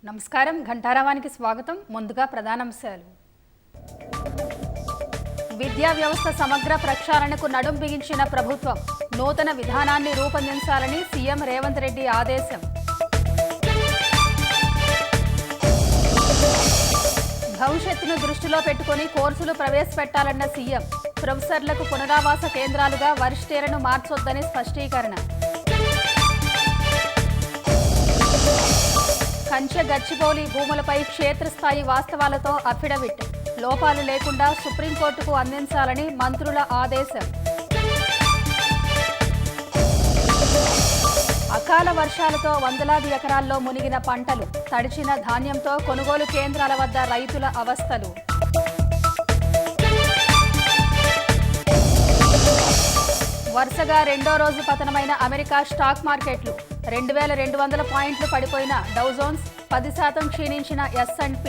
నమస్కారం ఘంటారావానికి స్వాగతం. ముందుగా ప్రధానాంశాలు. విద్యా వ్యవస్థ సమగ్ర ప్రక్షాళనకు నడుం బిగించిన ప్రభుత్వం నూతన విధానాన్ని రూపొందించాలని సీఎం రేవంత్ రెడ్డి ఆదేశం. భవిష్యత్తును దృష్టిలో పెట్టుకుని కోర్సులు ప్రవేశపెట్టాలన్న సీఎం. ప్రొఫెసర్లకు పునరావాస కేంద్రాలుగా వరిష్ఠేలను మార్చొద్దని స్పష్టీకరణ. కంచె గచ్చిబౌలి భూములపై క్షేత్రస్థాయి వాస్తవాలతో అఫిడవిట్ లోపాలు లేకుండా సుప్రీంకోర్టుకు అందించాలని మంత్రుల ఆదేశం. అకాల వర్షాలతో వందలాది ఎకరాల్లో మునిగిన పంటలు, తడిచిన ధాన్యంతో కొనుగోలు కేంద్రాల వద్ద రైతుల అవస్థలు. వరుసగా రెండో రోజు పతనమైన అమెరికా స్టాక్ మార్కెట్లు. 2200 పాయింట్లు పడిపోయిన డౌ జోన్స్, 10% క్షీణించిన S&P.